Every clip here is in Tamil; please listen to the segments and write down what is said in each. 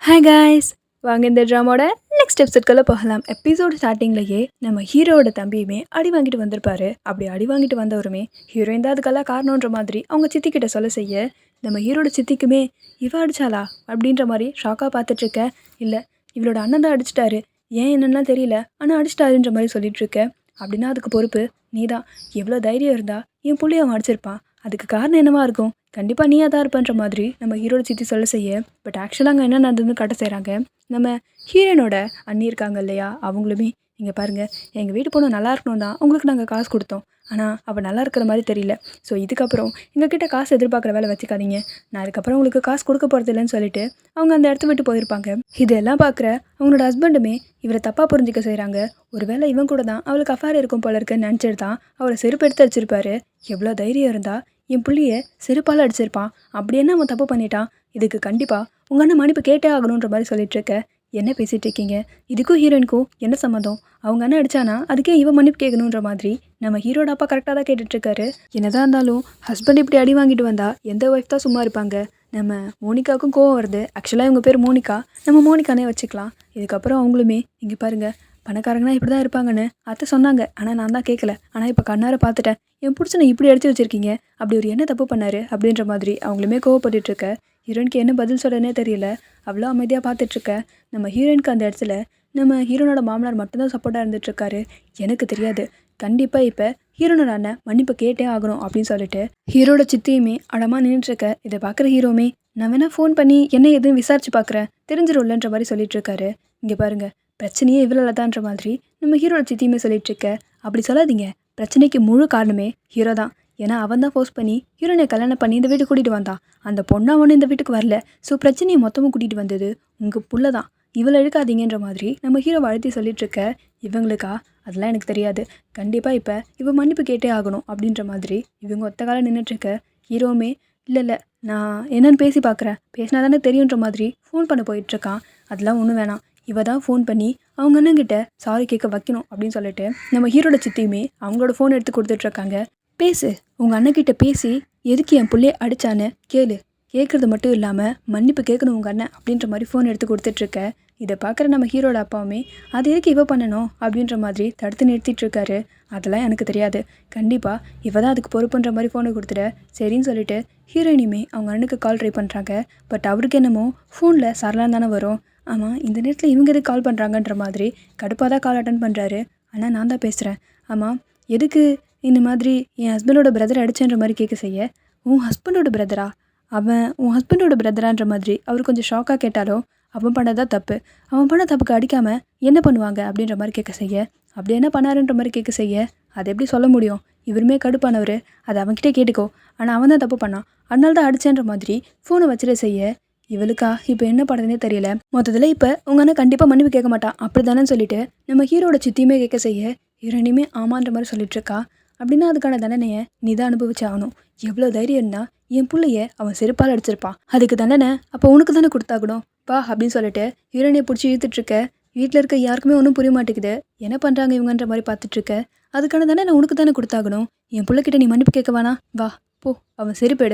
ஹாய் காய்ஸ், வாங்க இந்த ட்ராமாவோட நெக்ஸ்ட் எபிசோட்குள்ளே போகலாம். எபிசோட் ஸ்டார்டிங்லேயே நம்ம ஹீரோவோட தம்பியுமே அடி வாங்கிட்டு வந்திருப்பாரு. அப்படி அடி வாங்கிட்டு வந்தவருமே ஹீரோயின் தான் அதுக்கெல்லாம் காரணன்ற மாதிரி அவங்க சித்திக்கிட்ட சொல்ல செய்ய, நம்ம ஹீரோட சித்திக்குமே இவ அடிச்சாளா அப்படின்ற மாதிரி ஷாக்காக பார்த்துட்ருக்க. இல்லை, இவளோட அண்ணன் தான் அடிச்சிட்டாரு, ஏன் என்னன்னா தெரியல, ஆனால் அடிச்சிட்டாருன்ற மாதிரி சொல்லிட்டுருக்க. அப்படின்னா அதுக்கு பொறுப்பு நீ தான். எவ்வளோ தைரியம் இருந்தா என் புள்ளைய அவன் அடிச்சிருப்பான், அதுக்கு காரணம் என்னவா இருக்கும்? கண்டிப்பாக நீயாக தான் இருப்பன்ற மாதிரி நம்ம ஹீரோட சித்தி சொல்ல செய்ய, பட் ஆக்சுவலாக அங்கே என்ன நடந்ததுன்னு கட்ட செய்கிறாங்க. நம்ம ஹீரோனோட அண்ணி இருக்காங்க இல்லையா, அவங்களுமே இங்கே பாருங்கள், எங்கள் வீட்டு பொண்ணு நல்லா இருக்கணும் தான் உங்களுக்கு நாங்கள் காசு கொடுத்தோம், ஆனால் அவள் நல்லா இருக்கிற மாதிரி தெரியல. ஸோ இதுக்கப்புறம் எங்ககிட்ட காசு எதிர்பார்க்குற வேலை வச்சுக்காதீங்க, நான் அதுக்கப்புறம் உங்களுக்கு காசு கொடுக்க போகிறது இல்லைன்னு சொல்லிட்டு அவங்க அந்த இடத்த விட்டு போயிருப்பாங்க. இதெல்லாம் பார்க்குற அவங்களோட ஹஸ்பண்டுமே இவரை தப்பாக புரிஞ்சிக்க செய்கிறாங்க. ஒரு வேளை இவன் கூட தான் அவளுக்கு அஃபேர் இருக்கும் போல இருக்குன்னு நினச்சிட்டு தான் அவரை செருப்பு எடுத்து அடிச்சிருப்பாரு. எவ்வளோ தைரியம் இருந்தால் என் புள்ளியை செருப்பால் அடிச்சிருப்பான், அப்படி என்ன அவன் தப்பு பண்ணிட்டான், இதுக்கு கண்டிப்பாக உங்கள் அண்ணன் மன்னிப்பு கேட்டே ஆகணுன்ற மாதிரி சொல்லிட்டு இருக்க. என்ன பேசிகிட்டு இருக்கீங்க, இதுக்கும் ஹீரோயினுக்கும் என்ன சம்மந்தம்? அவங்க அண்ணன் அடித்தானா அதுக்கே இவன் மன்னிப்பு கேட்கணுன்ற மாதிரி நம்ம ஹீரோட அப்பா கரெக்டாக தான் கேட்டுட்ருக்காரு. என்னதான் இருந்தாலும் ஹஸ்பண்ட் இப்படி அடி வாங்கிட்டு வந்தால் எந்த ஒய்ஃப் தான் சும்மா இருப்பாங்க? நம்ம மோனிகாவுக்கும் கோவம் வருது. ஆக்சுவலாக இவங்க பேர் மோனிகா, நம்ம மோனிகானே வச்சுக்கலாம். இதுக்கப்புறம் அவங்களுமே இங்கே பாருங்கள், பணக்காரங்கன்னா இப்படி தான் இருப்பாங்கன்னு அத்தை சொன்னாங்க, ஆனால் நான் தான் கேட்கல. ஆனால் இப்போ கண்ணார பார்த்துட்டேன், என் பிடிச்சனை இப்படி அடித்து வச்சுருக்கீங்க, அப்படி ஒரு என்ன தப்பு பண்ணார் அப்படின்ற மாதிரி அவங்களுமே கோவப்பட்டுட்ருக்க. ஹீரோயினுக்கு என்ன பதில் சொல்லனே தெரியல, அவ்வளோ அமைதியாக பார்த்துட்ருக்க. நம்ம ஹீரோயினுக்கு அந்த இடத்துல நம்ம ஹீரோனோட மாமனார் மட்டும்தான் சப்போர்ட்டாக இருந்துகிட்ருக்காரு. எனக்கு தெரியாது, கண்டிப்பாக இப்போ ஹீரோனோட அண்ணன் மன்னிப்பு கேட்டே ஆகணும் அப்படின்னு சொல்லிட்டு ஹீரோட சித்தியுமே அடமாக நின்றுட்டுருக்க. இதை பார்க்குற ஹீரோமே, நான் வேணால் ஃபோன் பண்ணி என்ன எதுவும் விசாரிச்சு பார்க்குறேன், தெரிஞ்சிடும்லன்ற மாதிரி சொல்லிட்டுருக்காரு. இங்கே பாருங்கள், பிரச்சனையே இவ்வளோ தான்ற மாதிரி நம்ம ஹீரோட சித்தியுமே சொல்லிட்டுருக்க. அப்படி சொல்லாதீங்க, பிரச்சனைக்கு முழு காரணமே ஹீரோ தான். ஏன்னா அவன் தான் ஃபோர்ஸ் பண்ணி ஹீரோனை கல்யாணம் பண்ணி இந்த வீட்டுக்கு கூட்டிகிட்டு வந்தான். அந்த பொண்ணை அவனு இந்த வீட்டுக்கு வரல. ஸோ பிரச்சனையை மொத்தமும் கூட்டிகிட்டு வந்தது உங்கள் புள்ள தான், இவளை இழுக்காதீங்கன்ற மாதிரி நம்ம ஹீரோ அழுத்தி சொல்லிட்டுருக்க. இவங்களுக்கா அதெல்லாம் எனக்கு தெரியாது, கண்டிப்பாக இப்போ இவன் மன்னிப்பு கேட்டே ஆகணும் அப்படின்ற மாதிரி இவங்க ஒத்த காலம் நின்றுட்டுருக்க. ஹீரோவுமே இல்லை நான் என்னென்னு பேசி பார்க்குறேன், பேசினா தானே தெரியுன்ற மாதிரி ஃபோன் பண்ண போயிட்டுருக்கான். அதெல்லாம் ஒன்றும் வேணாம், இவ தான் ஃபோன் பண்ணி அவங்க அண்ணங்கிட்ட சாரி கேட்க வைக்கணும் அப்படின்னு சொல்லிட்டு நம்ம ஹீரோட சித்தியுமே அவங்களோட ஃபோன் எடுத்து கொடுத்துட்ருக்காங்க. பேசு, உங்கள் அண்ணன்கிட்ட பேசி எதுக்கு என் பிள்ளைய அடித்தான்னு கேளு, கேட்குறது மட்டும் இல்லாமல் மன்னிப்பு கேட்கணும் உங்கள் அண்ணன் அப்படின்ற மாதிரி ஃபோன் எடுத்து கொடுத்துட்ருக்க. இதை பார்க்குற நம்ம ஹீரோட அப்பாவுமே அது எதுக்கு இவ பண்ணணும் அப்படின்ற மாதிரி தடுத்து நிறுத்திட்டுருக்காரு. அதெல்லாம் எனக்கு தெரியாது, கண்டிப்பாக இவ தான் அதுக்கு பொறுப்புன்ற மாதிரி ஃபோனை கொடுத்துட சரின்னு சொல்லிட்டு ஹீரோயினுமே அவங்க அண்ணனுக்கு கால் ட்ரை பண்ணுறாங்க. பட் அவருக்கு என்னமோ ஃபோனில் சரளான் தானே வரும். ஆமாம், இந்த நேரத்தில் இவங்க எதுக்கு கால் பண்ணுறாங்கன்ற மாதிரி கடுப்பாக தான் கால் அட்டன் பண்ணுறாரு. ஆனால் நான் தான் பேசுகிறேன். ஆமாம், எதுக்கு இந்த மாதிரி என் ஹஸ்பண்டோட பிரதர் அடிச்சேன்ற மாதிரி கேட்க செய்ய, உன் ஹஸ்பண்டோட பிரதரா, அவன் உன் ஹஸ்பண்டோட பிரதரான்ற மாதிரி அவர் கொஞ்சம் ஷாக்காக கேட்டாலோ, அவன் பண்ணதான் தப்பு, அவன் பண்ண தப்புக்கு அடிக்காமல் என்ன பண்ணுவாங்க அப்படின்ற மாதிரி கேட்க செய்ய, அப்படி என்ன பண்ணாருன்ற மாதிரி கேட்க செய்ய, அதை எப்படி சொல்ல முடியும்? இவருமே கடுப்பானவர், அதை அவன்கிட்டே கேட்டுக்கோ, ஆனால் அவன் தான் தப்பு பண்ணான், அதனால தான் அடிச்சேன்ற மாதிரி ஃபோனை வச்சுட்டு செய்ய, இவளுக்கா இப்போ என்ன பண்ணுறதுனே தெரியல. மொத்தத்தில் இப்போ உங்கள் அண்ணன் கண்டிப்பாக மன்னிப்பு கேட்க மாட்டான் அப்படி தானே சொல்லிட்டு நம்ம ஹீரோட சித்தியுமே கேட்க செய்ய, இரண்டுமே ஆமான்ற மாதிரி சொல்லிட்டுருக்கா. அப்படின்னா அதுக்கான தண்டனையை நீ தான் அனுபவிச்சு ஆகணும். எவ்வளோ தைரியம் இருந்தால் என் பிள்ளைய அவன் செருப்பால் அடிச்சிருப்பான், அதுக்கு தண்டனை அப்போ உனக்கு தானே கொடுத்தாகணும் பா அப்படின்னு சொல்லிட்டு ஹீரோனையை பிடிச்சி இழுத்துட்ருக்க. வீட்டில் இருக்க யாருக்குமே ஒன்றும் புரிய மாட்டேங்குது, என்ன பண்ணுறாங்க இவங்கன்ற மாதிரி பார்த்துட்ருக்க. அதுக்கான தண்டனை உனக்கு தானே கொடுத்தாகணும். என் பிள்ளைக்கிட்ட நீ மன்னிப்பு கேட்க வேணா, வா போ, அவன் செருப்பு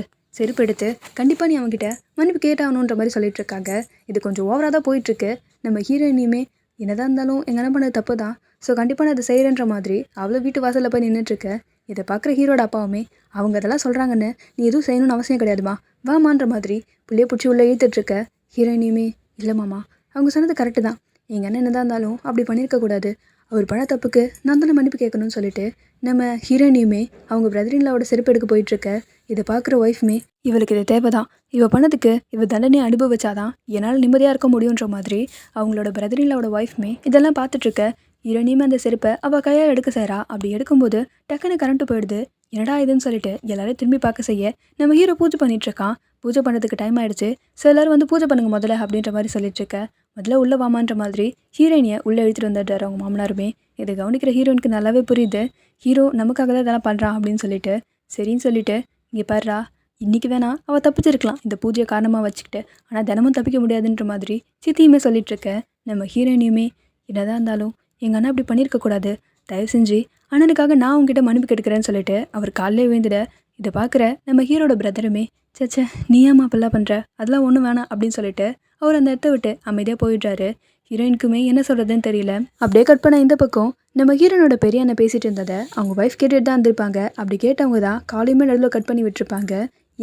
எடுத்து கண்டிப்பாக நீ அவன்கிட்ட மன்னிப்பு கேட்டாகணுன்ற மாதிரி சொல்லிட்டு இருக்காங்க. இது கொஞ்சம் ஓவராக தான் போயிட்டுருக்கு. நம்ம ஹீரோயினியுமே என்னதான் இருந்தாலும் எங்கள் அண்ணன் பண்ணது தப்பு தான், ஸோ கண்டிப்பாக நான் அதை செய்கிறேன்ற மாதிரி அவ்வளோ வீட்டு வாசலில் போய் நின்றுட்டுருக்க. இதை பார்க்குற ஹீரோட அப்பாவுமே அவங்க அதெல்லாம் சொல்கிறாங்கன்னு நீ எதுவும் செய்யணும்னு அவசியம் கிடையாதுமா, வாமான்ற மாதிரி பிள்ளைய பிடிச்சி உள்ளே இழுத்துட்ருக்க. ஹீரோயினியுமே இல்லை மாமா, அவங்க சொன்னது கரெக்டு தான், எங்கள் அண்ணன் என்னதான் இருந்தாலும் அப்படி பண்ணியிருக்கக்கூடாது, அவர் பண்ண தப்புக்கு நான் தானே மன்னிப்பு கேட்கணும்னு சொல்லிட்டு நம்ம ஹீரோயினியுமே அவங்க பிரதரின்லாவோட செருப்பு எடுக்க போயிட்டுருக்க. இதை பார்க்குற ஒய்ஃப்மே இவளுக்கு இது தேவை தான், இவ பண்ணதுக்கு இவ தண்டனையை அனுபவிச்சாதான் என்னால் நிம்மதியாக இருக்க முடியுன்ற மாதிரி அவங்களோட பிரதரின்லாவோட ஒய்ஃப்மே இதெல்லாம் பார்த்துட்ருக்க. ஹீரோயினியுமே அந்த செருப்பை அவள் கையால் எடுக்க செய்கிறா. அப்படி எடுக்கும்போது டக்குன்னு கரண்ட்டு போயிடுது. என்னடா இதுன்னு சொல்லிட்டு எல்லாரும் திரும்பி பார்க்க செய்ய நம்ம ஹீரோ பூஜை பண்ணிகிட்ருக்கான். பூஜை பண்ணுறதுக்கு டைம் ஆகிடுச்சு, ஸோ எல்லோரும் வந்து பூஜை பண்ணுங்க முதல்ல அப்படின்ற மாதிரி சொல்லிட்டுருக்க. முதல்ல உள்ளே வாமான்ற மாதிரி ஹீரோயினியை உள்ளே எடுத்துகிட்டு வந்துடுறாரு அவங்க மாமனாருமே. இதை கவனிக்கிற ஹீரோயினுக்கு நல்லாவே புரியுது, ஹீரோ நமக்காக தான் இதெல்லாம் பண்ணுறான் அப்படின்னு சொல்லிட்டு சரின்னு சொல்லிட்டு இங்கே பாருடா, இன்றைக்கி வேணா அவள் தப்பிச்சிருக்கலாம் இந்த பூஜையை காரணமாக வச்சுக்கிட்டு, ஆனால் தினமும் தப்பிக்க முடியாதுன்ற மாதிரி சித்தியுமே சொல்லிகிட்ருக்க. நம்ம ஹீரோயினியுமே என்னதான் இருந்தாலும் எங்கள் அண்ணன் அப்படி பண்ணியிருக்கக்கூடாது, தயவு செஞ்சு அண்ணனுக்காக நான் உங்ககிட்ட மன்னிப்பு கேட்குறேன்னு சொல்லிட்டு அவர் காலையில் விழுந்துட. இதை பார்க்குற நம்ம ஹீரோட பிரதருமே சேச்சே நீ ஏம்மா அப்படிலாம் பண்ணுற, அதெல்லாம் ஒன்றும் வேணாம் அப்படின்னு சொல்லிட்டு அவர் அந்த இடத்த விட்டு அமைதியாக போயிடுறாரு. ஹீரோயினுக்குமே என்ன சொல்கிறதுன்னு தெரியல. அப்படியே கட் பண்ண இந்த பக்கம் நம்ம ஹீரோனோட பெரிய அண்ணன் பேசிகிட்டு இருந்ததை அவங்க ஒய்ஃப் கேட்டுட்டு தான் இருந்திருப்பாங்க. அப்படி கேட்டவங்க தான் காலையுமே நடுவில் கட் பண்ணி விட்டுருப்பாங்க.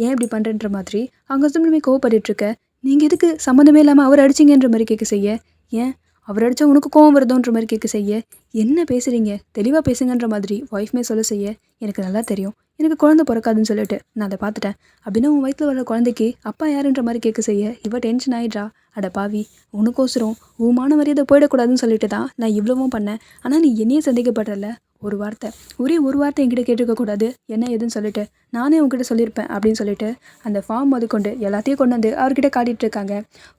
ஏன் இப்படி பண்ணுறன்ற மாதிரி அவங்க ஹஸ்பண்டுமே கோவப்பட்டுருக்க. நீங்கள் எதுக்கு சம்மந்தமே இல்லாமல் அவர் அடிச்சிங்கன்ற மாதிரி கேட்க செய்ய, ஏன் அவர் அடித்தா உனக்கு கோவம் வருதோன்ற மாதிரி கேட்க செய்ய, என்ன பேசுகிறீங்க தெளிவாக பேசுங்கன்ற மாதிரி ஒய்ஃப்மே சொல்ல செய்ய, எனக்கு நல்லா தெரியும் எனக்கு குழந்தை பிறக்காதுன்னு சொல்லிட்டு நான் அதை பார்த்துட்டேன் அப்படின்னா உன் வயிற்றில் வர குழந்தைக்கு அப்பா யாருன்ற மாதிரி கேட்க செய்ய இவ டென்ஷன் ஆகிடுறா. அட பாவி, உனக்கோசரம் உமான மரியாதை போயிடக்கூடாதுன்னு சொல்லிட்டு தான் நான் இவ்வளவும் பண்ணேன். ஆனால் நீ என்னையே சந்தேகப்படுறல, ஒரு வார்த்தை ஒரு வார்த்தை என்கிட்ட கேட்டுக்கக்கூடாது என்ன ஏதுன்னு சொல்லிட்டு நானே உங்ககிட்ட சொல்லியிருப்பேன் அப்படின்னு சொல்லிட்டு அந்த ஃபார்ம் கொண்டு எல்லாத்தையும் கொண்டு வந்து அவர்கிட்ட காட்டிகிட்டு இருக்காங்க.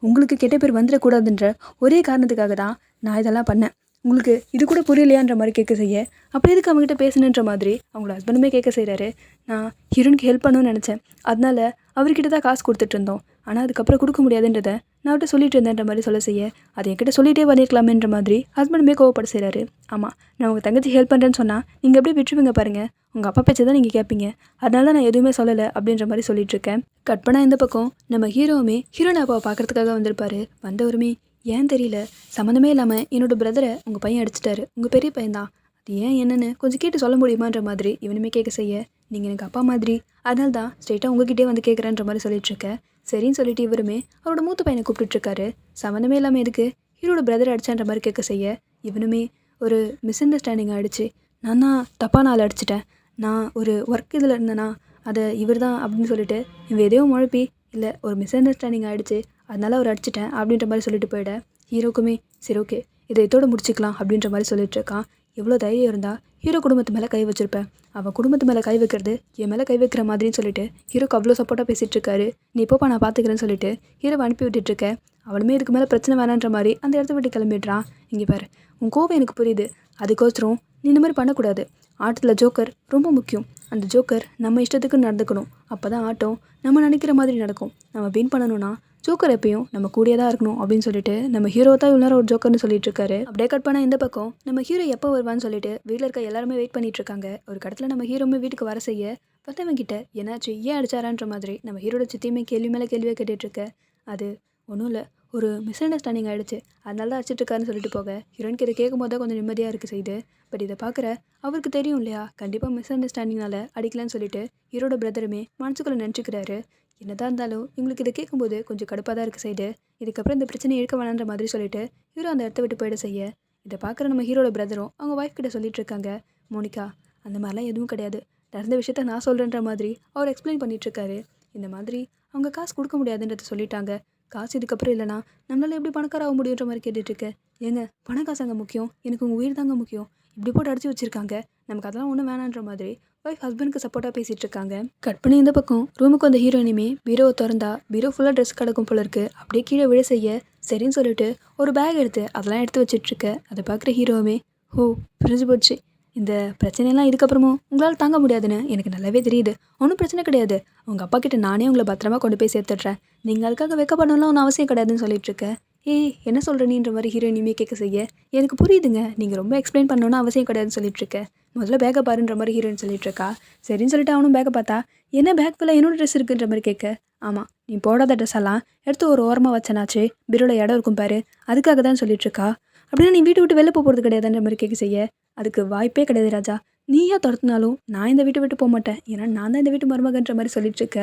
உங்களுக்கு கெட்ட பேர் வந்துடக்கூடாதுன்ற ஒரே காரணத்துக்காக தான் நான் இதெல்லாம் பண்ணேன். உங்களுக்கு இது கூட புரியலையான்ற மாதிரி கேட்க செய்ய, அப்படி எதுக்கு அவங்ககிட்ட பேசணுன்ற மாதிரி அவங்களோட ஹஸ்பண்டுமே கேட்க செய்கிறாரு. நான் ஹீரோனுக்கு ஹெல்ப் பண்ணணும்னு நினச்சேன், அதனால அவர்கிட்ட தான் காசு கொடுத்துட்டு இருந்தோம். ஆனால் அதுக்கப்புறம் கொடுக்க முடியாதுன்றதை நான் அவர்கிட்ட சொல்லிட்டு இருந்தேன்ற மாதிரி சொல்ல செய்ய, அதை என்கிட்ட சொல்லிகிட்டே பண்ணியிருக்கலாமேன்ற மாதிரி ஹஸ்பண்டுமே கோவப்பட செய்கிறாரு. ஆமாம், நான் உங்கள் தங்கச்சி ஹெல்ப் பண்ணுறேன்னு சொன்னால் நீங்கள் அப்படியே விட்டுருவீங்க பாருங்கள், உங்கள் அப்பா பேச்சை தான் நீங்கள் கேட்பீங்க, அதனால நான் எதுவுமே சொல்லலை அப்படின்ற மாதிரி சொல்லிட்டு இருக்கேன். கட் பண்ணால் இந்த பக்கம் நம்ம ஹீரோவுமே ஹீரோயின் அப்பாவை பார்க்குறதுக்காக வந்திருப்பாரு. வந்தவருமே ஏன் தெரியல, சம்மந்தமே இல்லாமல் என்னோடய பிரதரை உங்கள் பையன் அடிச்சிட்டாரு, உங்கள் பெரிய பையன்தான், அது ஏன் என்னன்னு கொஞ்சம் கேட்டு சொல்ல முடியுமான்ற மாதிரி இவனுமே கேட்க செய்ய, நீங்கள் எனக்கு அப்பா மாதிரி அதனால தான் ஸ்ட்ரெயிட்டாக உங்ககிட்டே வந்து கேட்குறேன்ற மாதிரி சொல்லிட்டுருக்கேன். சரின்னு சொல்லிட்டு இவருமே அவரோட மூத்த பையனை கூப்பிட்டுருக்காரு. சம்மந்தமே இல்லாமல் எதுக்கு ஹீரோட பிரதரை அடிச்சான்ற மாதிரி கேட்க செய்ய, இவனுமே ஒரு மிஸ் அண்டர்ஸ்டாண்டிங் ஆகிடுச்சு, நான் தான் தப்பாக நாள் அடிச்சிட்டேன், நான் ஒரு ஒர்க் இதில் இருந்தேனா அதை இவர் தான் அப்படின்னு சொல்லிட்டு இவன் எதையோ முழப்பி இல்லை ஒரு மிஸ் அண்டர்ஸ்டாண்டிங் ஆகிடுச்சு அதனால அவர் அடிச்சிட்டேன் அப்படின்ற மாதிரி சொல்லிட்டு போயிட, ஹீரோக்குமே சரி ஓகே இதை இதோடு முடிச்சிக்கலாம் அப்படின்ற மாதிரி சொல்லிட்டு இருக்கான். எவ்வளோ தைரியம் இருந்தால் ஹீரோ குடும்பத்து மேலே கை வச்சிருப்பேன், அவன் குடும்பத்து மேலே கை வைக்கிறது என் மேலே கை வைக்கிற மாதிரின்னு சொல்லிட்டு ஹீரோக்கு அவ்வளோ சப்போர்ட்டாக பேசிகிட்டு இருக்காரு. நீ இப்போப்பா நான் பார்த்துக்கிறேன்னு சொல்லிட்டு ஹீரோவை அனுப்பி விட்டுட்டுருக்க. அவளுமே இதுக்கு மேலே பிரச்சனை வேணான்ற மாதிரி அந்த இடத்த விட்டு கிளம்பிடுறான். இங்கே பாரு, உன் கோவம் எனக்கு புரியுது, அதுக்கோசரம் நீ இந்த மாதிரி பண்ணக்கூடாது. ஆட்டத்தில் ஜோக்கர் ரொம்ப முக்கியம், அந்த ஜோக்கர் நம்ம இஷ்டத்துக்கு நடந்துக்கணும், அப்போ தான் ஆட்டம் நம்ம நினைக்கிற மாதிரி நடக்கும். நம்ம வின் பண்ணணும்னா ஜோக்கர் எப்பயும் நம்ம கூடியே தான் இருக்கணும் அப்படின்னு சொல்லிட்டு நம்ம ஹீரோ தான் இவ்வளோ நேரம் ஒரு ஜோக்கர்னு சொல்லிட்டு இருக்காரு. அப்படியே கட் பண்ணால் இந்த பக்கம் நம்ம ஹீரோ எப்போ வருவான்னு சொல்லிட்டு வீட்டில் இருக்க எல்லாருமே வெயிட் பண்ணிட்டு இருக்காங்க. ஒரு கடத்தில் நம்ம ஹீரோமே வீட்டுக்கு வர செய்ய பார்த்தவங்க கிட்ட என்னாச்சு ஏன் அடிச்சாரான்ற மாதிரி நம்ம ஹீரோட சித்தியுமே கேள்வி மேலே கேள்வியாக கேட்டுட்ருக்க. அது ஒன்றும் இல்லை, ஒரு மிஸ் அண்டர்ஸ்டாண்டிங் ஆகிடுச்சு அதனால தான் அடிச்சிட்ருக்காருன்னு சொல்லிட்டு போக ஹீரோனுக்கு இதை கேட்கும் போது தான் கொஞ்சம் நிம்மதியாக இருக்குது செய்து. பட் இதை பார்க்குற அவருக்கு தெரியும் இல்லையா கண்டிப்பாக மிஸ் அண்டர்ஸ்டாண்டிங்னால அடிக்கலான்னு சொல்லிட்டு ஹீரோட பிரதருமே மனசுக்குள்ளே நினச்சிக்கிறாரு. என்னதான் இருந்தாலும் இவங்களுக்கு இதை கேட்கும்போது கொஞ்சம் கடுப்பாக தான் இருக்குது சைடு. இதுக்கப்புறம் இந்த பிரச்சனை இழுக்க வேணான்ற மாதிரி சொல்லிட்டு ஹீரோ அந்த இடத்த விட்டு போயிட செய்ய, இதை பார்க்குற நம்ம ஹீரோட பிரதரும் அவங்க ஒய்ஃப் கிட்ட சொல்லிட்டு இருக்காங்க. மோனிகா அந்த மாதிரிலாம் எதுவும் கிடையாது, நடந்த விஷயத்த நான் சொல்கிறேன்ற மாதிரி அவர் எக்ஸ்பிளைன் பண்ணிகிட்ருக்காரு. இந்த மாதிரி அவங்க காசு கொடுக்க முடியாதுன்றத சொல்லிட்டாங்க, காசு இதுக்கப்புறம் இல்லைனா நம்மளால் எப்படி பணக்கார ஆக முடியுன்ற மாதிரி கேட்டுட்ருக்கேன். ஏங்க பணம் காசாங்க முக்கியம், எனக்கு உங்கள் உயிர் தாங்க முக்கியம், இப்படி போட்டு அடிச்சு வச்சுருக்காங்க, நமக்கு அதெல்லாம் ஒன்றும் வேணான்ற மாதிரி ஒய்ஃப் ஹஸ்பண்டுக்கு சப்போர்ட்டாக பேசிகிட்டு இருக்காங்க. கட் பண்ணி இந்த பக்கம் ரூமுக்கு வந்த ஹீரோயினுமே பீரோவை திறந்தா பீரோ ஃபுல்லாக ட்ரெஸ் கிடக்கும் போல இருக்குது. அப்படியே கீழே விழ செய்ய சரின்னு சொல்லிட்டு ஒரு பேக் எடுத்து அதெல்லாம் எடுத்து வச்சிட்ருக்க. அதை பார்க்குற ஹீரோவுமே ஓ புரிஞ்சு போச்சு, இந்த பிரச்சனையெல்லாம் இதுக்கப்புறமும் உங்களால் தாங்க முடியாதுன்னு எனக்கு நல்லாவே தெரியுது, ஒன்றும் பிரச்சனை கிடையாது, உங்கள் அப்பா கிட்ட நானே உங்களை பத்திரமா கொண்டு போய் சேர்த்துட்றேன், நீங்கள் அதுக்காக வைக்கப்படணும்லாம் ஒன்றும் அவசியம் கிடையாதுன்னு சொல்லிட்டுருக்க. ஏய் என்ன சொல்கிற நீன்ற மாதிரி ஹீரோயினுமே கேட்க செய்ய, எனக்கு புரியுதுங்க நீங்கள் ரொம்ப எக்ஸ்பிளைன் பண்ணணும்னு அவசியம் கிடையாதுன்னு சொல்லிட்டுருக்க, முதல்ல பேக்கை பாருன்ற மாதிரி ஹீரோயின் சொல்லிட்டுருக்கா. சரின்னு சொல்லிட்டு அவனும் பேக்கை பார்த்தா என்ன பேக் ஃபுல்லாக என்னோட ட்ரெஸ் இருக்குன்ற மாதிரி கேட்க, ஆமாம் நீ போடாத ட்ரெஸ் எல்லாம் எடுத்து ஒரு ஓரமாக வச்சனாச்சு பீரோவில் இடம் இருக்கும் பாரு, அதுக்காக தான் சொல்லிட்டுருக்கா. அப்படின்னா நீ வீட்டை விட்டு வெளில போகிறது கிடையாதுன்ற மாதிரி கேட்க செய்ய, அதுக்கு வாய்ப்பே கிடையாது ராஜா, நீயா துரத்துனாலும் நான் இந்த வீட்டை விட்டு போக மாட்டேன், ஏன்னா நான் தான் இந்த வீட்டு மருமகன்ற மாதிரி சொல்லிட்டுருக்க.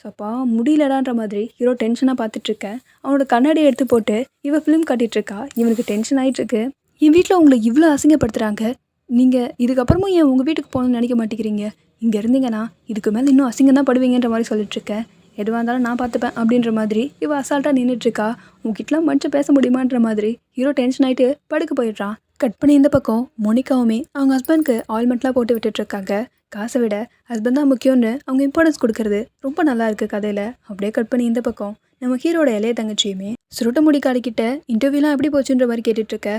சப்பா முடியலடான்ற மாதிரி ஹீரோ டென்ஷனாக பார்த்துட்ருக்க. அவனோட கண்ணாடியை எடுத்து போட்டு இவன் ஃபிலிம் காட்டிகிட்ருக்கா. இவனுக்கு டென்ஷன் ஆகிட்டுருக்கு. என் வீட்டில் உங்களை இவ்வளோ அசிங்கப்படுத்துகிறாங்க, நீங்கள் இதுக்கப்புறமும் ஏன் உங்கள் வீட்டுக்கு போகணும்னு நினைக்க மாட்டேங்கிறீங்க, இங்கே இருந்தீங்கன்னா இதுக்கு மேலே இன்னும் அசிங்கம் தான் படுவீங்கன்ற மாதிரி சொல்லிட்டுருக்க. எதுவாக இருந்தாலும் நான் பார்த்துப்பேன் அப்படின்ற மாதிரி இவள் அசால்ட்டாக நின்றுட்டுருக்கா. உங்ககிட்டலாம் மனுஷன் பேச முடியுமான்ற மாதிரி ஹீரோ டென்ஷன் ஆகிட்டு படுக்க போயிடுறான். கட் பண்ணி இந்த பக்கம் மோனிகாவுமே அவங்க ஹஸ்பண்ட்க்கு ஆயில்மெண்ட்லாம் போட்டு விட்டுட்ருக்காங்க. காசை விட ஹஸ்பண்ட் தான் முக்கியம்னு அவங்க இம்பார்ட்டன்ஸ் கொடுக்கறது ரொம்ப நல்லா இருக்குது கதையில். அப்படியே கட் பண்ணி இந்த பக்கம் நம்ம ஹீரோட இளைய தங்கச்சியுமே சுருட்ட முடி காடிக்கிட்ட இன்டர்வியூலாம் எப்படி போச்சுன்ற மாதிரி கேட்டுட்ருக்க.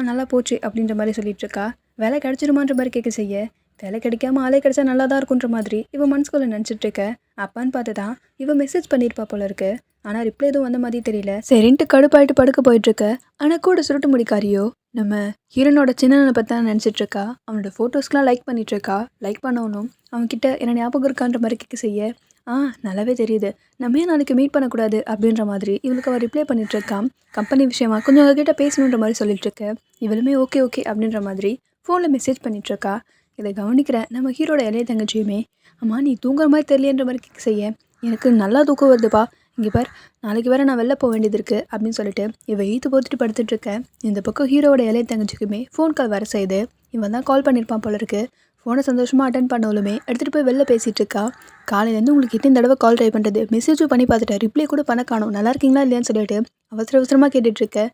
நல்லா போச்சு அப்படின்ற மாதிரி சொல்லிட்டுருக்கா. வேலை கிடச்சிருமான்ற மாதிரி கேட்க செய்ய, வேலை கிடைக்காம ஆளே கிடைச்சா நல்லா தான் இருக்குன்ற மாதிரி இவன் மனசுக்குள்ளே நினச்சிட்டு இருக்க. அப்பான்னு பார்த்து தான் இவன் மெசேஜ் பண்ணியிருப்பா போல இருக்கு. ஆனால் ரிப்ளை எதுவும் வந்த மாதிரி தெரியல. சரின்ட்டு கடுப்பாயிட்டு படுக்க போயிட்டுருக்க. ஆனால் கூட சுருட்டு முடிக்காரியோ நம்ம ஹீரோனோட சின்னனை பற்றி தான் நினச்சிட்டு இருக்கா. அவனோட ஃபோட்டோஸ்க்கெலாம் லைக் பண்ணிகிட்ருக்கா. லைக் பண்ணணும் அவன்கிட்ட என்ன ஞாபகம் இருக்கான்ற மாதிரி கேட்க செய்ய நல்லாவே தெரியுது. நம்ம ஏன் நாளைக்கு மீட் பண்ணக்கூடாது அப்படின்ற மாதிரி இவளுக்கு அவள் ரிப்ளை பண்ணிகிட்ருக்கான். கம்பெனி விஷயமா கொஞ்சம் அவகிட்ட பேசணுன்ற மாதிரி சொல்லிட்டுருக்க. இவளுமே ஓகே ஓகே அப்படின்ற மாதிரி ஃபோனில் மெசேஜ் பண்ணிகிட்ருக்கா. இதை கவனிக்கிற நம்ம ஹீரோட இளைய தங்கச்சியுமே அம்மா நீ தூங்குற மாதிரி தெரியலன்ற மாதிரி கேட்க செய்ய எனக்கு நல்லா தூக்கம் வருதுப்பா. இங்கே பார் நாளைக்கு வேறு நான் வெளில போக வேண்டியது இருக்குது அப்படின்னு சொல்லிட்டு இவள் ஈத்து போத்துட்டு படுத்துட்ருக்கேன். இந்த பக்கம் ஹீரோட இளைய தங்கச்சிக்குமே ஃபோன் கால் வர செய்யுது. இவன் தான் கால் பண்ணியிருப்பான் போல இருக்கு. ஃபோனை சந்தோஷமாக அட்டன் பண்ணவளுமே எடுத்துகிட்டு போய் வெளில பேசிகிட்டு இருக்கா. காலையிலேருந்து உங்களுக்கு எத்தனை தடவை கால் ட்ரை பண்ணுறது, மெசேஜும் பண்ணி பார்த்துட்டேன், ரிப்ளை கூட பண்ண காணும், நல்லா இருக்கீங்களா இல்லையான்னு சொல்லிட்டு அவசரமாக கேட்டுட்ருக்க.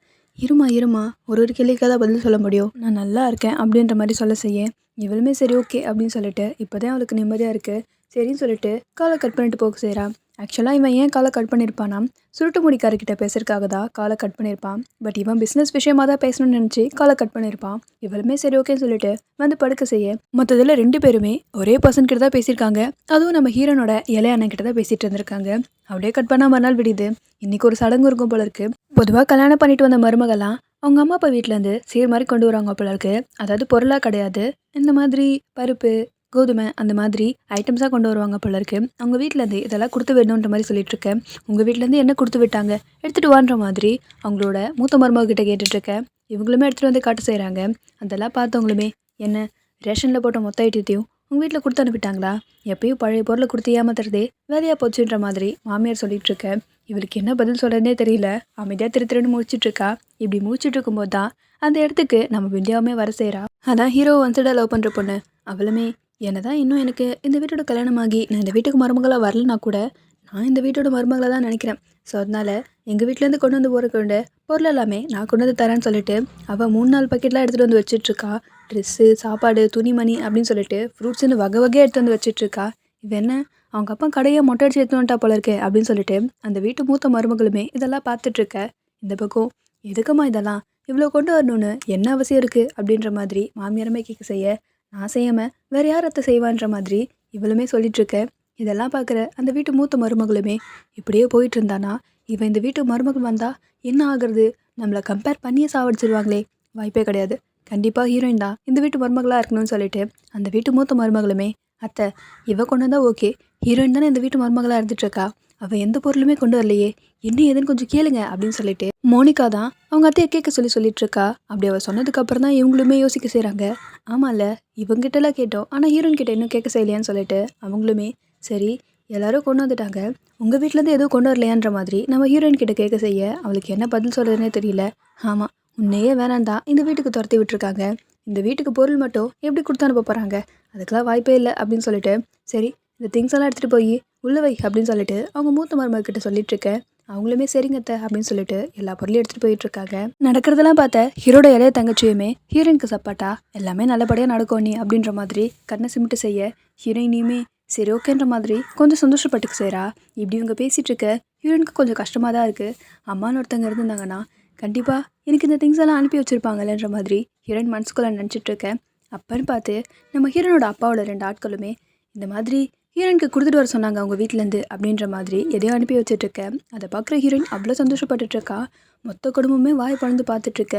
இருமா ஒரு கேள்விக்காக தான் பதில் சொல்ல முடியும், நான் நல்லா இருக்கேன் அப்படின்ற மாதிரி சொல்ல செய்ய இவளுமே சரி ஓகே அப்படின்னு சொல்லிட்டு இப்போ தான் அவளுக்கு நிம்மதியாக இருக்குது. சரின்னு சொல்லிட்டு காலை கட் பண்ணிட்டு போக செய்கிறான். ஆக்சுவலாக இவன் ஏன் காலை கட் பண்ணியிருப்பானா சுருட்டு முடிக்காரர்கிட்ட பேசுறதுக்காக தான் காலை கட் பண்ணியிருப்பான். பட் இவன் பிஸ்னஸ் விஷயமாக தான் பேசணும்னு நினச்சி காலை கட் பண்ணியிருப்பான். இவளுமே சரி ஓகேன்னு சொல்லிட்டு வந்து படுக்க செய்ய மொத்தத்தில் 2 பேருமே ஒரே பர்சன் கிட்ட தான் பேசியிருக்காங்க. அதுவும் நம்ம ஹீரோனோட இளைய அண்ணன் கிட்ட தான் பேசிகிட்டு இருந்திருக்காங்க. அப்படியே கட் பண்ணால் மறுநாள் விடியுது. இன்றைக்கி ஒரு சடங்கு இருக்கும் போல இருக்குது. பொதுவாக கல்யாணம் பண்ணிட்டு வந்த மருமகள்லாம் அவங்க அம்மா அப்பா வீட்டிலேருந்து சீர் மாதிரி கொண்டு வருவாங்க போல இருக்கு. அதாவது பொருளாக கிடையாது, இந்த மாதிரி பருப்பு கோதுமை அந்த மாதிரி ஐட்டம்ஸாக கொண்டு வருவாங்க போல இருக்கு. அவங்க வீட்டிலேருந்து இதெல்லாம் கொடுத்து விடணுன்ற மாதிரி சொல்லிட்டு இருக்கேன். உங்கள் வீட்டிலேருந்து என்ன கொடுத்து விட்டாங்க எடுத்துகிட்டு வான்ற மாதிரி அவங்களோட மூத்த மருமகிட்ட கேட்டுட்ருக்கேன். இவங்களுமே எடுத்துகிட்டு வந்து காட்ட செய்கிறாங்க. அதெல்லாம் பார்த்தவங்களுமே என்ன ரேஷனில் போட்ட மொத்த ஐட்டத்தையும் உங்கள் வீட்டில் கொடுத்து அனுப்பிட்டாங்களா, எப்பயும் பழைய பொருளை கொடுத்து ஏமாத்துறதே வேலையாக போச்சுன்ற மாதிரி மாமியார் சொல்லிகிட்ருக்கேன். இவளுக்கு என்ன பதில் சொல்கிறதுனே தெரியல. அமைதியாக திருன்னு முடிச்சிட்ருக்கா. இப்படி முடிச்சுட்டு இருக்கும்போது தான் அந்த இடத்துக்கு நம்ம விந்தியாவுமே வர செய்கிறா. அதான் ஹீரோ ஒன்சைடாக லவ் பண்ணுற பொண்ணு. அவளுமே என்னதான் இன்னும் எனக்கு இந்த வீட்டோட கல்யாணமாகி நான் இந்த வீட்டுக்கு மருமகளாக வரலனா கூட நான் இந்த வீட்டோட மருமகளாக தான் நினைக்கிறேன். ஸோ அதனால் எங்கள் வீட்டிலேருந்து கொண்டு வந்து போகிற பொருள் எல்லாமே நான் கொண்டு வந்து தரேன்னு சொல்லிட்டு அவள் 3-4 பக்கெட்லாம் எடுத்துகிட்டு வந்து வச்சிட்ருக்கா. ட்ரெஸ்ஸு, சாப்பாடு, துணிமணி அப்படின்னு சொல்லிட்டு ஃப்ரூட்ஸுன்னு வகையாக எடுத்து வந்து வச்சிட்ருக்கா. இவ என்ன அவங்க அப்பா கடையை மொட்டை அடிச்சு எடுத்து வந்துட்டா போல இருக்கே அப்படின்னு சொல்லிட்டு அந்த வீட்டு மூத்த மருமகளுமே இதெல்லாம் பார்த்துட்ருக்க. இந்த பக்கம் எதுக்குமா இதெல்லாம் இவ்வளோ கொண்டு வரணும்னு என்ன அவசியம் இருக்குது அப்படின்ற மாதிரி மாமியாரமே கேட்க செய்ய நான் செய்யாமல் வேறு யார் அத்தை செய்வான்ற மாதிரி இவளுமே சொல்லிகிட்ருக்க. இதெல்லாம் பார்க்குற அந்த வீட்டு மூத்த மருமகளுமே இப்படியே போயிட்டு இருந்தானா இவன் இந்த வீட்டு மருமகள் வந்தால் என்ன ஆகுறது, நம்மளை கம்பேர் பண்ணியே சாவடிச்சிருவாங்களே, வாய்ப்பே கிடையாது, கண்டிப்பாக ஹீரோயின் தான் இந்த வீட்டு மருமகளாக இருக்கணும்னு சொல்லிட்டு அந்த வீட்டு மூத்த மருமகளுமே அத்தை இவ கொண்டு வந்தால் ஓகே, ஹீரோயின் தானே இந்த வீட்டு மருமகளாக இருந்துட்டுருக்கா, அவள் எந்த பொருளுமே கொண்டு வரலையே, என்ன ஏதுன்னு கொஞ்சம் கேளுங்க அப்படின்னு சொல்லிட்டு மோனிகா தான் அவங்க அத்தையை கேட்க சொல்லிட்டு இருக்கா. அப்படி அவள் சொன்னதுக்கப்புறம் தான் இவங்களுமே யோசிக்க செய்கிறாங்க. ஆமாம்ல இவங்ககிட்டலாம் கேட்டோம், ஆனால் ஹீரோயின் கிட்ட இன்னும் கேட்க செய்யலையான்னு சொல்லிட்டு அவங்களுமே சரி எல்லாரும் கொண்டு வந்துட்டாங்க, உங்கள் வீட்டிலேருந்து எதுவும் கொண்டு வரலையான்ற மாதிரி நம்ம ஹீரோயின் கிட்ட கேட்க செய்ய அவளுக்கு என்ன பதில் சொல்கிறதுனே தெரியல. ஆமாம் உன்னையே வேணாம் தான் இந்த வீட்டுக்கு துரத்தி விட்டுருக்காங்க, இந்த வீட்டுக்கு பொருள் மட்டும் எப்படி கொடுத்து அனுப்ப போகிறாங்க, அதுக்கெல்லாம் வாய்ப்பே இல்லை அப்படின்னு சொல்லிட்டு சரி இந்த திங்ஸ் எல்லாம் எடுத்துகிட்டு போய் உள்ள வை அப்படின்னு சொல்லிட்டு அவங்க மூத்த மருமகிட்ட சொல்லிட்டு இருக்கேன். அவங்களுமே சரிங்கத்த அப்படின்னு சொல்லிட்டு எல்லா பொருளையும் எடுத்துகிட்டு போயிட்டுருக்காங்க. நடக்கிறதெல்லாம் பார்த்த ஹீரோட இளைய தங்கச்சியுமே ஹீரோயினுக்கு சப்பாட்டா எல்லாமே நல்லபடியாக நடக்கும் நீ அப்படின்ற மாதிரி கண்ணை சிமிட்டு செய்ய ஹீரோயினியுமே சரி ஓகேன்ற மாதிரி கொஞ்சம் சந்தோஷப்பட்டுக்கு செய்கிறா. இப்படி இவங்க பேசிகிட்டு இருக்க ஹீரோயினுக்கு கொஞ்சம் கஷ்டமாக தான் இருக்குது. அம்மான்னு ஒருத்தவங்க இருந்திருந்தாங்கன்னா கண்டிப்பாக எனக்கு இந்த திங்ஸ் எல்லாம் அனுப்பி வச்சுருப்பாங்கன்ற மாதிரி ஹீரோயின் மனசுக்குள்ளே நினச்சிட்ருக்கேன். அப்பன்னு பார்த்து நம்ம ஹீரோனோட அப்பாவோட 2 ஆட்களுமே இந்த மாதிரி ஹீரோயினுக்கு கொடுத்துட்டு வர சொன்னாங்க அவங்க வீட்டிலேருந்து அப்படின்ற மாதிரி எதையோ அனுப்பி வச்சுட்ருக்கேன். அதை பார்க்குற ஹீரோயின் அவ்வளோ சந்தோஷப்பட்டுட்ருக்கா. மொத்த குடும்பமே வாய் பழந்து பார்த்துட்ருக்க.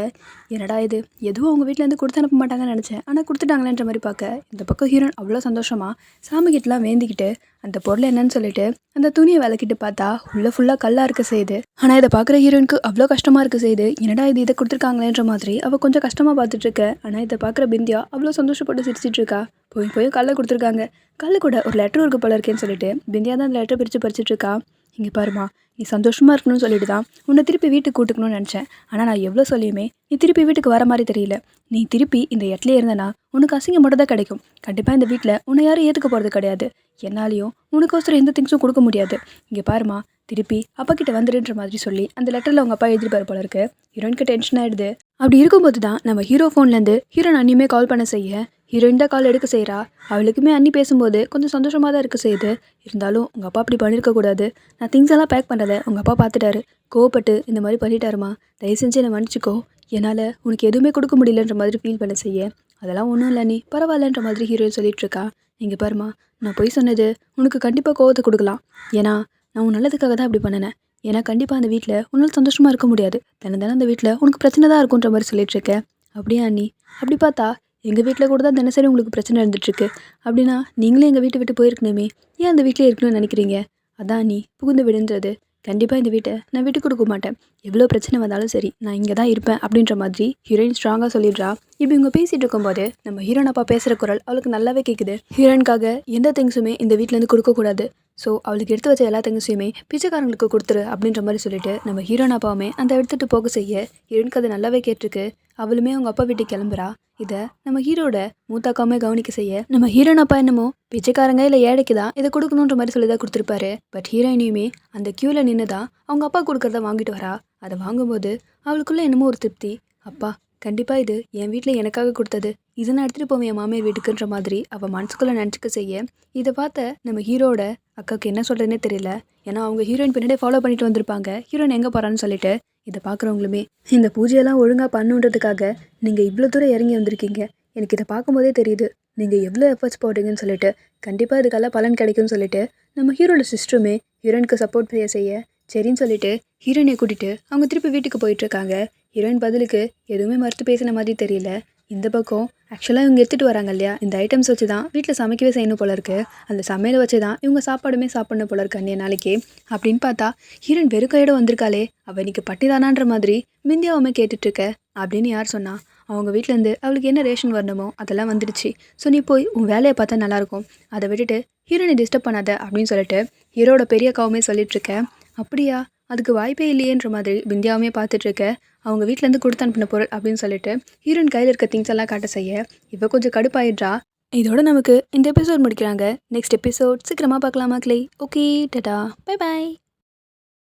என்னடா இது எதுவும் அவங்க வீட்டிலேருந்து கொடுத்து அனுப்ப மாட்டாங்கன்னு நினச்சேன், ஆனால் கொடுத்துட்டாங்களேன்ற மாதிரி பார்க்க இந்த பக்கம் ஹீரோயின் அவ்வளோ சந்தோஷமாக சாமிக்கிட்டலாம் வேந்திக்கிட்டு அந்த பொருள் என்னன்னு சொல்லிட்டு அந்த துணியை விளக்கிட்டு பார்த்தா உள்ள ஃபுல்லாக கல்லாக இருக்க செய்யுது. ஆனால் இதை பார்க்குற ஹீரோயினுக்கு அவ்வளோ கஷ்டமாக இருக்க செய்யுது. என்னடா இது இதை கொடுத்துருக்காங்களேன்ற மாதிரி அவள் கொஞ்சம் கஷ்டமாக பார்த்துட்ருக்க. ஆனால் இதை பார்க்குற பிந்தியா அவ்வளோ சந்தோஷப்பட்டு சிரிச்சிட்ருக்கா. போய் கல்லை கொடுத்துருக்காங்க, கல்லு கூட ஒரு லெட்டர் இருக்கு போல இருக்கேன்னு சொல்லிட்டு பிந்தியா தான் அந்த லெட்டர் பிரித்து படிச்சுட்ருக்கா. இங்கே பாருமா நீ சந்தோஷமாக இருக்கணும்னு சொல்லிட்டு தான் உன்னை திருப்பி வீட்டுக்கு கூட்டுக்கணும்னு நினச்சேன், ஆனால் நான் எவ்வளோ சொல்லியுமே நீ திருப்பி வீட்டுக்கு வர மாதிரி தெரியல, நீ திருப்பி இந்த இடத்துல இருந்தனா உனக்கு அசிங்கம் மட்டும் தான் கிடைக்கும், கண்டிப்பாக இந்த வீட்டில் உன்னை யாரும் ஏற்றுக்க போகிறது கிடையாது, என்னாலையும் உனக்கோசரம் எந்த திங்ஸும் கொடுக்க முடியாது, இங்கே பாருமா திருப்பி அப்பா கிட்ட வந்துடுன்ற மாதிரி சொல்லி அந்த லெட்டரில் அவங்க அப்பா எழுதிப்பாரு போல இருக்கு. ஹீரோயினுக்கு டென்ஷன் ஆகிடுது. அப்படி இருக்கும்போது தான் நம்ம ஹீரோ ஃபோன்லேருந்து ஹீரோயின் அண்ணியுமே கால் பண்ண செய்ய ஹீரோயின் தான் கால் எடுக்க செய்கிறா. அவளுக்குமே அண்ணி பேசும்போது கொஞ்சம் சந்தோஷமாக தான் இருக்க செய்யுது. இருந்தாலும் உங்கள் அப்பா அப்படி பண்ணியிருக்கக்கூடாது, நான் திங்ஸ் எல்லாம் பேக் பண்ணுறதை உங்கள் அப்பா பார்த்துட்டாரு, கோவப்பட்டு இந்த மாதிரி பண்ணிட்டாருமா, தயவு செஞ்சு என்னை மன்னிச்சிக்கோ, என்னால் உனக்கு எதுவுமே கொடுக்க முடியலன்ற மாதிரி ஃபீல் பண்ண செய்ய அதெல்லாம் ஒன்றும் இல்லை நீ பரவாயில்லன்ற மாதிரி ஹீரோயின் சொல்லிட்டு இருக்கா. இங்கே பாருமா, நான் பொய் சொன்னது உனக்கு கண்டிப்பாக கோவத்தை கொடுக்கலாம். ஏன்னா நான் உன் நல்லதுக்காக தான் அப்படி பண்ணினேன். ஏன்னா கண்டிப்பாக அந்த வீட்டில் உன்னால் சந்தோஷமாக இருக்க முடியாது. தினம் அந்த வீட்டில் உனக்கு பிரச்சனை தான் இருக்குன்ற மாதிரி சொல்லிட்டு இருக்க. அப்படியா அண்ணி? அப்படி பார்த்தா எங்கள் வீட்டில் கூட தான் தினசரி உங்களுக்கு பிரச்சனை இருந்துகிட்ருக்கு. அப்படின்னா நீங்களே எங்கள் வீட்டை விட்டு போயிருக்கணுமே, ஏன் அந்த வீட்டிலே இருக்கணும்னு நினைக்கிறீங்க? அதான் நீ புகுந்து விடுன்றது. கண்டிப்பாக இந்த வீட்டை நான் விட்டு கொடுக்க மாட்டேன். எவ்வளோ பிரச்சனை வந்தாலும் சரி நான் இங்கே தான் இருப்பேன் அப்படின்ற மாதிரி ஹீரோயின் ஸ்ட்ராங்காக சொல்லிடுறா. இப்படி இவங்க பேசிகிட்டு இருக்கும்போது நம்ம ஹீரோயின் அப்பா பேசுகிற குரல் அவளுக்கு நல்லாவே கேட்குது. ஹீரோயின்காக எந்த திங்ஸுமே இந்த வீட்டிலேருந்து கொடுக்கக்கூடாது. ஸோ அவளுக்கு எடுத்து வச்ச எல்லா திங்ஸையுமே பிச்சைக்காரங்களுக்கு கொடுத்துரு அப்படின்ற மாதிரி சொல்லிட்டு நம்ம ஹீரோயின் அப்பாவுமே அந்த எடுத்துகிட்டு போக செய்ய ஹீரோயினுக்கு அது நல்லாவே கேட்டிருக்கு. அவளுமே அவங்க அப்பா வீட்டுக்கு கிளம்புறா. இதை நம்ம ஹீரோட மூத்தாக்காமே கவனிக்க செய்ய நம்ம ஹீரோயின் அப்பா என்னமோ பிச்சைக்காரங்க இல்லை ஏழைக்கு தான் இதை கொடுக்கணுன்ற மாதிரி சொல்லி தான் கொடுத்துருப்பாரு. பட் ஹீரோயினியுமே அந்த க்யூவில் நின்று தான் அவங்க அப்பா கொடுக்குறத வாங்கிட்டு வரா. அதை வாங்கும்போது அவளுக்குள்ள என்னமோ ஒரு திருப்தி. அப்பா கண்டிப்பாக இது என் வீட்டில் எனக்காக கொடுத்தது, இதை நான் எடுத்துகிட்டு போவேன் என் மாமியார் வீட்டுக்குன்ற மாதிரி அவள் மனசுக்குள்ளே நினச்சிக்க செய்ய இதை பார்த்த நம்ம ஹீரோட அக்காவுக்கு என்ன சொல்கிறதுனே தெரியல. ஏன்னா அவங்க ஹீரோயின் பின்னாடியே ஃபாலோ பண்ணிட்டு வந்திருப்பாங்க. ஹீரோயின் எங்கே போகிறான்னு சொல்லிட்டு இதை பார்க்குறவங்களுமே இந்த பூஜையெல்லாம் ஒழுங்காக பண்ணுன்றதுக்காக நீங்கள் இவ்வளோ தூரம் இறங்கி வந்திருக்கீங்க. எனக்கு இதை பார்க்கும்போதே தெரியுது நீங்கள் எவ்வளோ எஃபர்ட்ஸ் போடுறீங்கன்னு சொல்லிட்டு. கண்டிப்பாக இதுக்கெல்லாம் பலன் கிடைக்கும்னு சொல்லிட்டு நம்ம ஹீரோட சிஸ்டருமே ஹீரோயினுக்கு சப்போர்ட் செய்ய சரின்னு சொல்லிட்டு ஹீரோயினை கூட்டிகிட்டு அவங்க திருப்பி வீட்டுக்கு போயிட்டுருக்காங்க. ஹீரோயின் பதிலுக்கு எதுவுமே மறுத்து பேசின மாதிரி தெரியல. இந்த பக்கம் ஆக்சுவலாக இவங்க எடுத்துகிட்டு வராங்க இல்லையா, இந்த ஐட்டம்ஸ் வச்சு தான் வீட்டில் சமைக்கவே செய்யணும் போல இருக்குது. அந்த சமையலை வச்சு தான் இவங்க சாப்பாடுமே சாப்பிடணும் போல இருக்கு அன்றைய நாளைக்கு. அப்படின்னு பார்த்தா ஹீரோயின் வெறும் கையோடு வந்திருக்காளே, அவள் இன்னைக்கு பட்டிதானான்ற மாதிரி பிந்தியாவுமே கேட்டுட்ருக்க. அப்படின்னு யார் சொன்னா? அவங்க வீட்டிலேருந்து அவளுக்கு என்ன ரேஷன் வரணுமோ அதெல்லாம் வந்துடுச்சு. ஸோ நீ போய் உன் வேலையை பார்த்தா நல்லாயிருக்கும், அதை விட்டுட்டு ஹீரோயினை டிஸ்டர்ப் பண்ணாத அப்படின்னு சொல்லிட்டு ஹீரோட பெரிய அக்காவுமே சொல்லிட்டுருக்க. அப்படியா, அதுக்கு வாய்ப்பே இல்லையேன்ற மாதிரி பிந்தியாவுமே பார்த்துட்ருக்க. அவங்க வீட்டிலேருந்து கொடுத்து அனுப்பின பொருள் அப்படின்னு சொல்லிட்டு ஹீரோயின் கையில் இருக்க திங்ஸ் எல்லாம் காட்ட செய்ய இவ கொஞ்சம் கடுப்பாயிடுறா. இதோட நமக்கு இந்த எபிசோட் முடிக்கிறாங்க. நெக்ஸ்ட் எபிசோட் சீக்கிரமாக பார்க்கலாமா கிளை? Okay, Tata, bye bye.